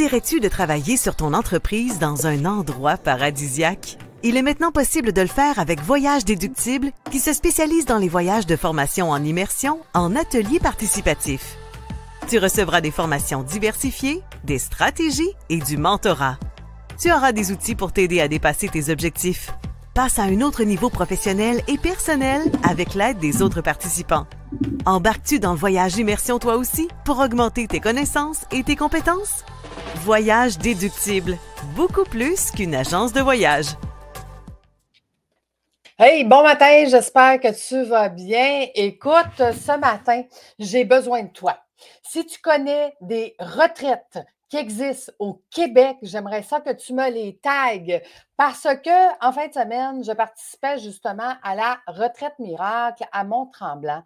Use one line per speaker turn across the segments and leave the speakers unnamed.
dirais-tu de travailler sur ton entreprise dans un endroit paradisiaque? Il est maintenant possible de le faire avec Voyage Déductible, qui se spécialise dans les voyages de formation en immersion en ateliers participatifs. Tu recevras des formations diversifiées, des stratégies et du mentorat. Tu auras des outils pour t'aider à dépasser tes objectifs. Passe à un autre niveau professionnel et personnel avec l'aide des autres participants. Embarques-tu dans le voyage immersion toi aussi pour augmenter tes connaissances et tes compétences? Voyage Déductible, beaucoup plus qu'une agence de voyage.
Hey, bon matin, j'espère que tu vas bien. Écoute, ce matin, j'ai besoin de toi. Si tu connais des retraites qui existent au Québec, j'aimerais ça que tu me les tagues parce que en fin de semaine, je participais justement à la retraite miracle à Mont-Tremblant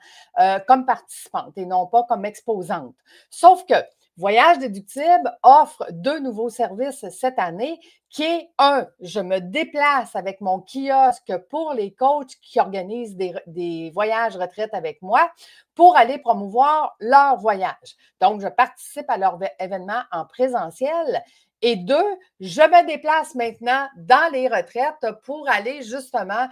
comme participante et non pas comme exposante. Sauf que Voyage Déductible offre 2 nouveaux services cette année qui est je me déplace avec mon kiosque pour les coachs qui organisent des voyages retraite avec moi pour aller promouvoir leur voyage. Donc, je participe à leur événement en présentiel. Et 2, je me déplace maintenant dans les retraites pour aller justement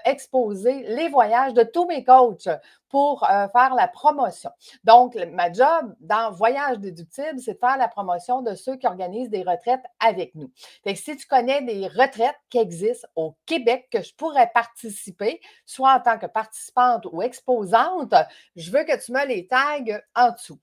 exposer les voyages de tous mes coachs pour faire la promotion. Donc, ma job dans Voyage Déductible, c'est de faire la promotion de ceux qui organisent des retraites avec nous. Fait que si tu connais des retraites qui existent au Québec que je pourrais participer, soit en tant que participante ou exposante, je veux que tu me les tagues en dessous.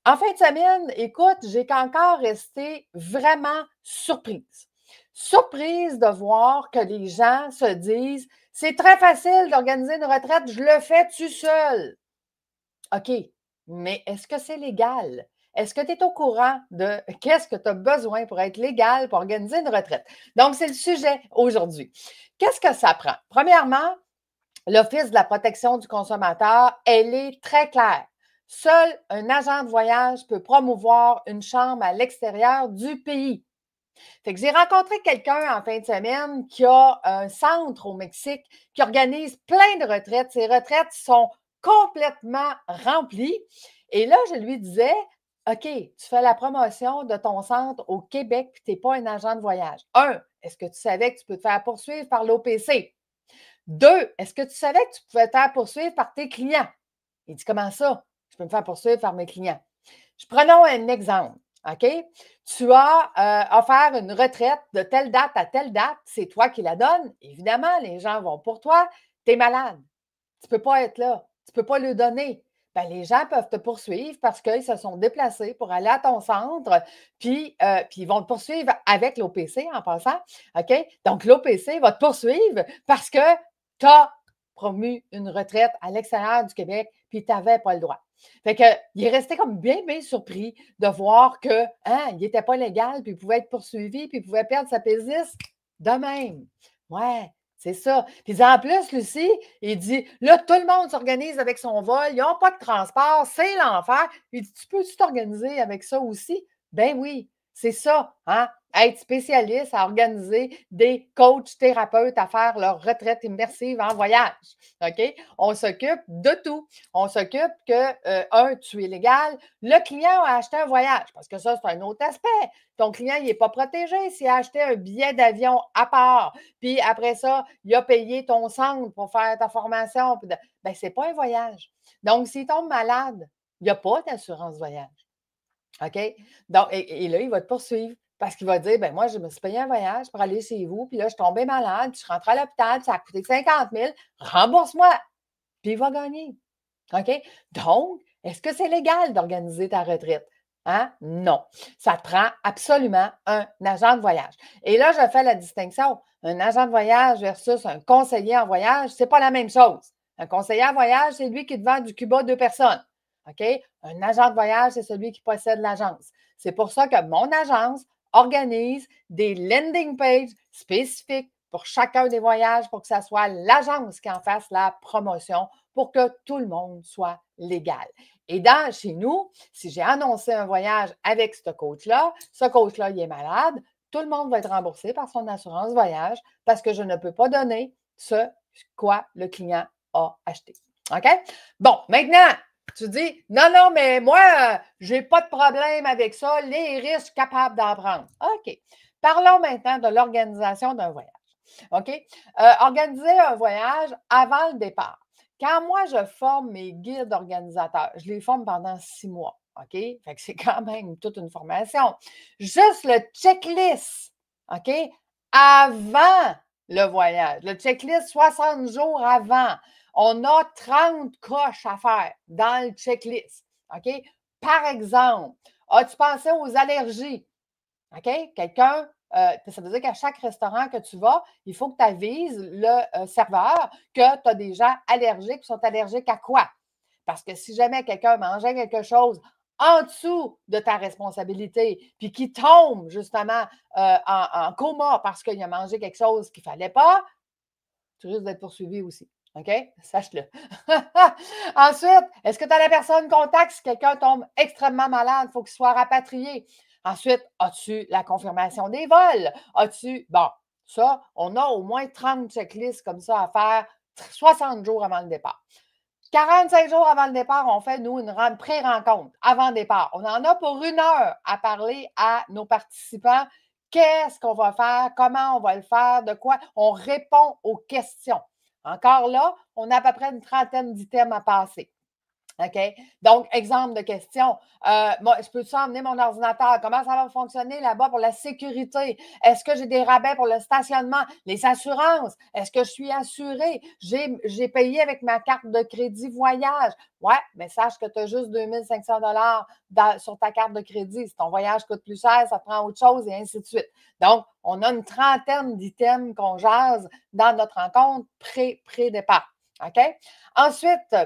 En fin de semaine, écoute, j'ai encore resté vraiment surprise. Surprise de voir que les gens se disent « C'est très facile d'organiser une retraite, je le fais tout seul. » OK, mais est-ce que c'est légal? Est-ce que tu es au courant de qu'est-ce que tu as besoin pour être légal pour organiser une retraite? Donc, c'est le sujet aujourd'hui. Qu'est-ce que ça prend? Premièrement, l'Office de la protection du consommateur, elle est très claire. Seul un agent de voyage peut promouvoir une chambre à l'extérieur du pays. Fait que j'ai rencontré quelqu'un en fin de semaine qui a un centre au Mexique qui organise plein de retraites. Ces retraites sont complètement remplies. Et là, je lui disais, OK, tu fais la promotion de ton centre au Québec puis tu n'es pas un agent de voyage. Est-ce que tu savais que tu peux te faire poursuivre par l'OPC? 2, est-ce que tu savais que tu pouvais te faire poursuivre par tes clients? Il dit, comment ça? Je peux me faire poursuivre par mes clients. Prenons un exemple. OK? Tu as offert une retraite de telle date à telle date, c'est toi qui la donnes. Évidemment, les gens vont pour toi. Tu es malade. Tu ne peux pas être là. Tu ne peux pas le donner. Bien, les gens peuvent te poursuivre parce qu'ils se sont déplacés pour aller à ton centre, puis ils vont te poursuivre avec l'OPC en passant. OK? Donc, l'OPC va te poursuivre parce que tu as promu une retraite à l'extérieur du Québec, puis tu n'avais pas le droit. Fait que, il est resté comme bien, bien surpris de voir que, il n'était pas légal, puis il pouvait être poursuivi, puis il pouvait perdre sa PESIS de même. Ouais, c'est ça. Puis en plus, Lucie, il dit, là, tout le monde s'organise avec son vol, ils n'ont pas de transport, c'est l'enfer. Il dit, tu peux-tu t'organiser avec ça aussi? Ben oui, c'est ça, hein? Être spécialiste à organiser des coachs thérapeutes à faire leur retraite immersive en voyage. OK? On s'occupe de tout. On s'occupe que, tu es légal. Le client a acheté un voyage, parce que ça, c'est un autre aspect. Ton client, il n'est pas protégé s'il a acheté un billet d'avion à part. Puis après ça, il a payé ton centre pour faire ta formation. Bien, ce n'est pas un voyage. Donc, s'il tombe malade, il n'y a pas d'assurance voyage. OK? Donc, et là, il va te poursuivre parce qu'il va dire, ben moi, je me suis payé un voyage pour aller chez vous, puis là, je suis tombée malade, puis je suis rentrée à l'hôpital, puis ça a coûté 50 000, rembourse-moi. Puis il va gagner. OK? Donc, est-ce que c'est légal d'organiser ta retraite? Hein? Non. Ça te prend absolument un agent de voyage. Et là, je fais la distinction. Un agent de voyage versus un conseiller en voyage, ce n'est pas la même chose. Un conseiller en voyage, c'est lui qui te vend du Cuba 2 personnes. OK? Un agent de voyage, c'est celui qui possède l'agence. C'est pour ça que mon agence organise des landing pages spécifiques pour chacun des voyages pour que ce soit l'agence qui en fasse la promotion pour que tout le monde soit légal. Et chez nous, si j'ai annoncé un voyage avec ce coach-là, il est malade, tout le monde va être remboursé par son assurance voyage parce que je ne peux pas donner ce quoi le client a acheté. OK? Bon, maintenant, Tu dis, non, non, mais moi, j'ai pas de problème avec ça. Les risques, capables d'en prendre. OK. Parlons maintenant de l'organisation d'un voyage. OK? Organiser un voyage avant le départ. Quand moi, je forme mes guides organisateurs, je les forme pendant 6 mois. OK? Fait que c'est quand même toute une formation. Juste le checklist, OK? Avant le voyage. Le checklist 60 jours avant. On a 30 coches à faire dans le checklist. OK? Par exemple, as-tu pensé aux allergies? OK? Quelqu'un, ça veut dire qu'à chaque restaurant que tu vas, il faut que tu avises le serveur que tu as des gens allergiques qui sont allergiques à quoi? Parce que si jamais quelqu'un mangeait quelque chose en dessous de ta responsabilité, puis qui tombe justement en coma parce qu'il a mangé quelque chose qu'il ne fallait pas, tu risques d'être poursuivi aussi. OK? Sache-le. Ensuite, est-ce que tu as la personne contact si quelqu'un tombe extrêmement malade, il faut qu'il soit rapatrié? Ensuite, as-tu la confirmation des vols? As-tu. Bon, ça, on a au moins 30 checklists comme ça à faire 60 jours avant le départ. 45 jours avant le départ, on fait, nous, une pré-rencontre avant le départ. On en a pour 1 heure à parler à nos participants. Qu'est-ce qu'on va faire? Comment on va le faire? De quoi? On répond aux questions. Encore là, on a à peu près une trentaine d'items à passer. OK? Donc, exemple de question. Moi, je peux-tu emmener mon ordinateur? Comment ça va fonctionner là-bas pour la sécurité? Est-ce que j'ai des rabais pour le stationnement? Les assurances? Est-ce que je suis assurée? J'ai payé avec ma carte de crédit voyage. Ouais, mais sache que tu as juste 2500 sur ta carte de crédit. Si ton voyage coûte plus cher, ça prend autre chose et ainsi de suite. Donc, on a une trentaine d'items qu'on jase dans notre rencontre pré-départ. OK? Ensuite,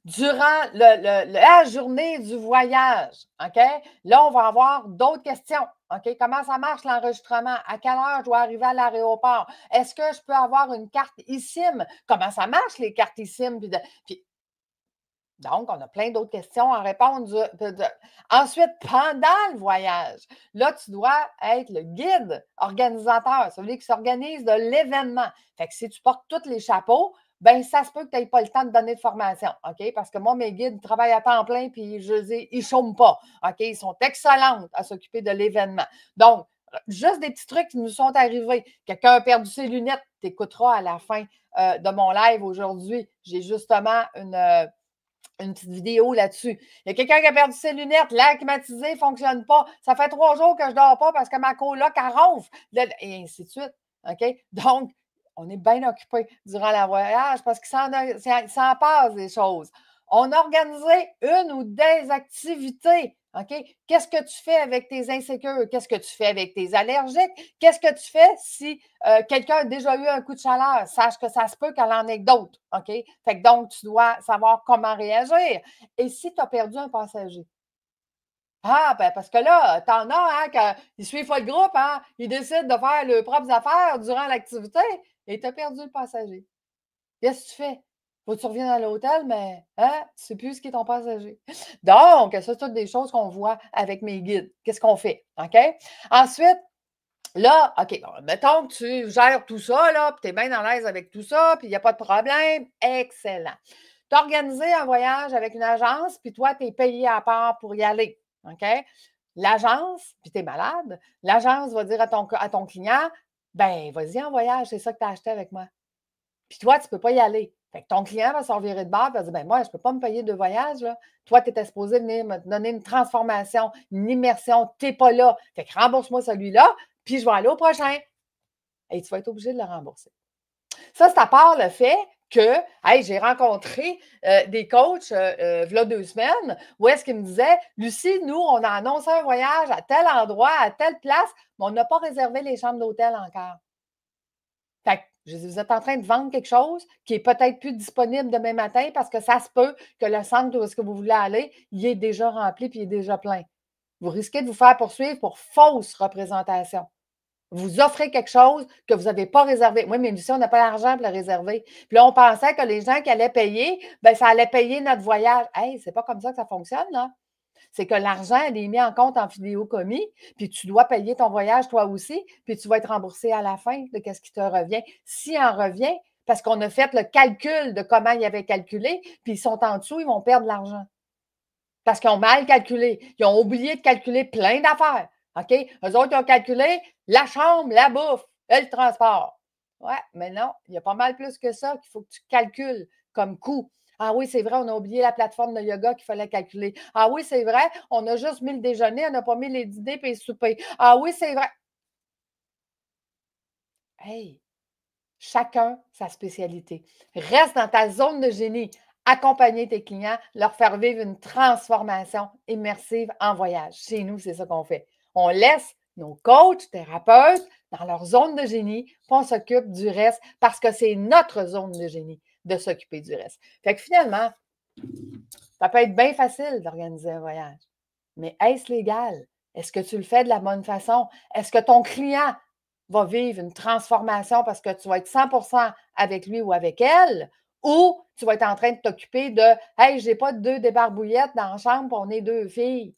durant la journée du voyage, OK? Là, on va avoir d'autres questions. OK? Comment ça marche l'enregistrement? À quelle heure je dois arriver à l'aéroport? Est-ce que je peux avoir une carte eSIM? Comment ça marche, les cartes eSIM? Donc, on a plein d'autres questions à répondre. Ensuite, pendant le voyage, là, tu dois être le guide organisateur, celui qui s'organise de l'événement. Fait que si tu portes tous les chapeaux, bien, ça se peut que tu n'aies pas le temps de donner de formation, OK? Parce que moi, mes guides travaillent à temps plein, puis je dis, ils ne chôment pas, OK? Ils sont excellents à s'occuper de l'événement. Donc, juste des petits trucs qui nous sont arrivés. Quelqu'un a perdu ses lunettes, tu écouteras à la fin de mon live aujourd'hui. J'ai justement une petite vidéo là-dessus. Il y a quelqu'un qui a perdu ses lunettes, l'air climatisé ne fonctionne pas. Ça fait 3 jours que je ne dors pas parce que ma coloc, elle ronfle. Et ainsi de suite. OK? Donc, on est bien occupé durant le voyage parce qu'il s'en passe des choses. On a organisé une ou des activités. OK? Qu'est-ce que tu fais avec tes insécures? Qu'est-ce que tu fais avec tes allergiques? Qu'est-ce que tu fais si quelqu'un a déjà eu un coup de chaleur? Sache que ça se peut qu'elle en ait d'autres. OK? Fait que donc, tu dois savoir comment réagir. Et si tu as perdu un passager? Ah, ben parce que là, t'en as, hein, qu'ils suivent pas le groupe, hein, ils décident de faire leurs propres affaires durant l'activité et tu as perdu le passager. Qu'est-ce que tu fais? Faut que tu reviennes à l'hôtel, mais hein, tu ne sais plus ce qui est ton passager. Donc, ça, c'est toutes des choses qu'on voit avec mes guides. Qu'est-ce qu'on fait? OK? Ensuite, là, OK, bon, mettons que tu gères tout ça, là, puis tu es bien à l'aise avec tout ça, puis il n'y a pas de problème. Excellent. Tu as organisé un voyage avec une agence, puis toi, tu es payé à part pour y aller. OK? L'agence, puis tu es malade, l'agence va dire à ton client, ben, vas-y en voyage, c'est ça que tu as acheté avec moi. Puis toi, tu ne peux pas y aller. Fait que ton client va se revirer de bord et va dire, ben moi, je ne peux pas me payer de voyage. Là. Toi, tu étais supposé venir me donner une transformation, une immersion. Tu n'es pas là. Fait que rembourse-moi celui-là, puis je vais aller au prochain. Et tu vas être obligé de le rembourser. Ça, c'est à part le fait que, hey, j'ai rencontré des coachs il 2 semaines où est-ce qu'ils me disaient, Lucie, nous, on a annoncé un voyage à tel endroit, à telle place, mais on n'a pas réservé les chambres d'hôtel encore. Fait que, je dis, vous êtes en train de vendre quelque chose qui est peut-être plus disponible demain matin parce que ça se peut que le centre où est-ce que vous voulez aller, il est déjà rempli puis il est déjà plein. Vous risquez de vous faire poursuivre pour fausse représentation. Vous offrez quelque chose que vous n'avez pas réservé. Oui, mais Lucie, on n'a pas l'argent pour le réserver. Puis là, on pensait que les gens qui allaient payer, bien, ça allait payer notre voyage. Hey, c'est pas comme ça que ça fonctionne, là. C'est que l'argent, elle est mis en compte en vidéocommis, puis tu dois payer ton voyage toi aussi, puis tu vas être remboursé à la fin de ce qui te revient. S'il en revient, parce qu'on a fait le calcul de comment ils avaient calculé, puis ils sont en dessous, ils vont perdre de l'argent. Parce qu'ils ont mal calculé. Ils ont oublié de calculer plein d'affaires. OK? Eux autres, ils ont calculé la chambre, la bouffe et le transport. Ouais, mais non, il y a pas mal plus que ça qu'il faut que tu calcules comme coût. Ah oui, c'est vrai, on a oublié la plateforme de yoga qu'il fallait calculer. Ah oui, c'est vrai, on a juste mis le déjeuner, on n'a pas mis les dîners et les soupers. Ah oui, c'est vrai. Hey, chacun sa spécialité. Reste dans ta zone de génie. Accompagner tes clients, leur faire vivre une transformation immersive en voyage. Chez nous, c'est ça qu'on fait. On laisse nos coachs, thérapeutes dans leur zone de génie, puis on s'occupe du reste parce que c'est notre zone de génie de s'occuper du reste. Fait que finalement, ça peut être bien facile d'organiser un voyage. Mais est-ce légal? Est-ce que tu le fais de la bonne façon? Est-ce que ton client va vivre une transformation parce que tu vas être 100% avec lui ou avec elle? Ou tu vas être en train de t'occuper de Hey, j'ai pas deux débarbouillettes dans la chambre, on est deux filles.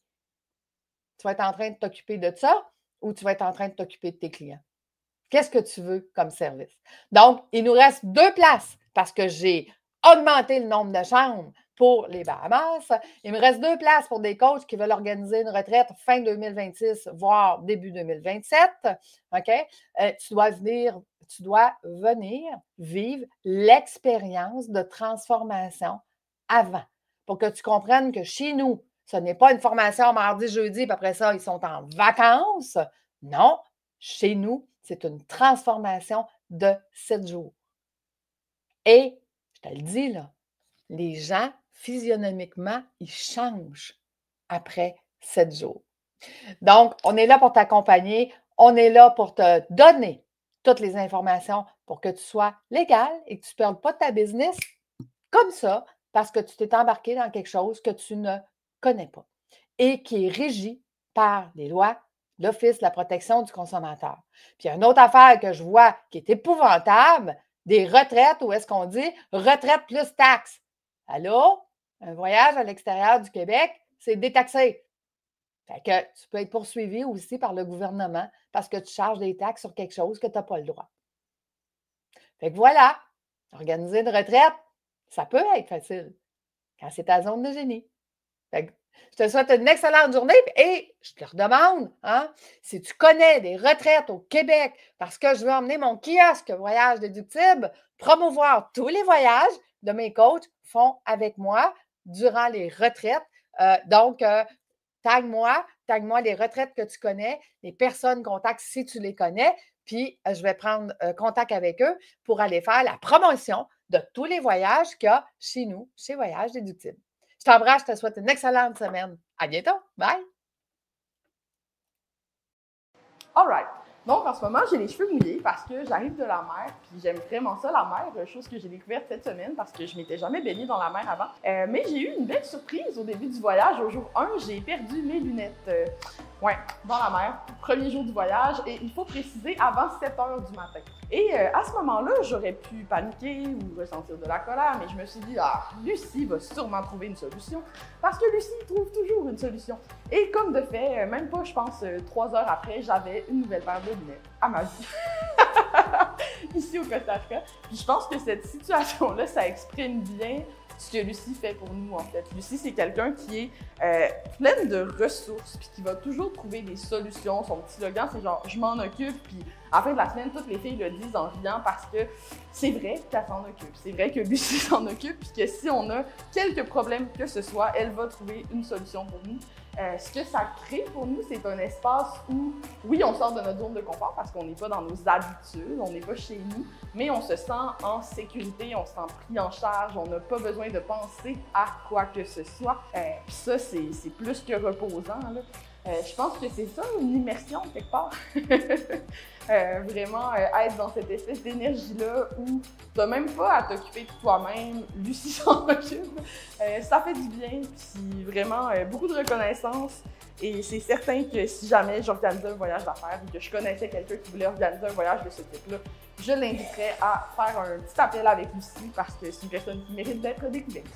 Tu vas être en train de t'occuper de ça ou tu vas être en train de t'occuper de tes clients? Qu'est-ce que tu veux comme service? Donc, il nous reste 2 places parce que j'ai augmenté le nombre de chambres pour les Bahamas. Il me reste 2 places pour des coachs qui veulent organiser une retraite fin 2026, voire début 2027. OK? Tu dois venir vivre l'expérience de transformation avant pour que tu comprennes que chez nous, ce n'est pas une formation mardi, jeudi, puis après ça, ils sont en vacances. Non, chez nous, c'est une transformation de 7 jours. Et, je te le dis, là, les gens, physionomiquement, ils changent après 7 jours. Donc, on est là pour t'accompagner, on est là pour te donner toutes les informations pour que tu sois légal et que tu ne perdes pas ta business comme ça parce que tu t'es embarqué dans quelque chose que tu ne connais pas et qui est régi par les lois de l'Office de la protection du consommateur. Puis, il y a une autre affaire que je vois qui est épouvantable, des retraites, où est-ce qu'on dit retraite plus taxes. Allô? Un voyage à l'extérieur du Québec, c'est détaxé. Fait que tu peux être poursuivi aussi par le gouvernement parce que tu charges des taxes sur quelque chose que tu n'as pas le droit. Fait que voilà, organiser une retraite, ça peut être facile quand c'est ta zone de génie. Fait que je te souhaite une excellente journée et je te redemande, si tu connais des retraites au Québec parce que je veux emmener mon kiosque Voyage déductible, promouvoir tous les voyages de mes coachs font avec moi durant les retraites. Donc, tag-moi les retraites que tu connais, les personnes contacts si tu les connais, puis je vais prendre contact avec eux pour aller faire la promotion de tous les voyages qu'il y a chez nous, chez Voyage déductible. Je t'embrasse, je te souhaite une excellente semaine. À bientôt. Bye!
All right. Donc, en ce moment, j'ai les cheveux mouillés parce que j'arrive de la mer, puis j'aime vraiment ça, la mer, chose que j'ai découverte cette semaine parce que je m'étais jamais baignée dans la mer avant. Mais j'ai eu une belle surprise au début du voyage. Au jour 1, j'ai perdu mes lunettes. Dans la mer, premier jour du voyage, et il faut préciser avant 7 h du matin. Et à ce moment-là, j'aurais pu paniquer ou ressentir de la colère, mais je me suis dit, Lucie va sûrement trouver une solution, parce que Lucie trouve toujours une solution. Et comme de fait, même pas, je pense, 3 heures après, j'avais une nouvelle paire de lunettes à ma vie. Ici au Costa Rica. Puis je pense que cette situation-là, ça exprime bien ce que Lucie fait pour nous, en fait. Lucie, c'est quelqu'un qui est pleine de ressources, puis qui va toujours trouver des solutions. Son petit slogan, c'est genre « je m'en occupe », puis à la fin de la semaine, toutes les filles le disent en riant parce que c'est vrai qu'elle s'en occupe. C'est vrai que Lucie s'en occupe, puis que si on a quelques problèmes que ce soit, elle va trouver une solution pour nous. Ce que ça crée pour nous, c'est un espace où, oui, on sort de notre zone de confort parce qu'on n'est pas dans nos habitudes, on n'est pas chez nous, mais on se sent en sécurité, on se sent pris en charge, on n'a pas besoin de penser à quoi que ce soit. Puis ça, c'est plus que reposant, là. Je pense que c'est ça, une immersion quelque part. Vraiment être dans cette espèce d'énergie-là où tu n'as même pas à t'occuper de toi-même, Lucie s'en occupe. Ça fait du bien, puis vraiment beaucoup de reconnaissance. Et c'est certain que si jamais j'organisais un voyage d'affaires ou que je connaissais quelqu'un qui voulait organiser un voyage de ce type-là, je l'inviterais à faire un petit appel avec Lucie parce que c'est une personne qui mérite d'être découverte.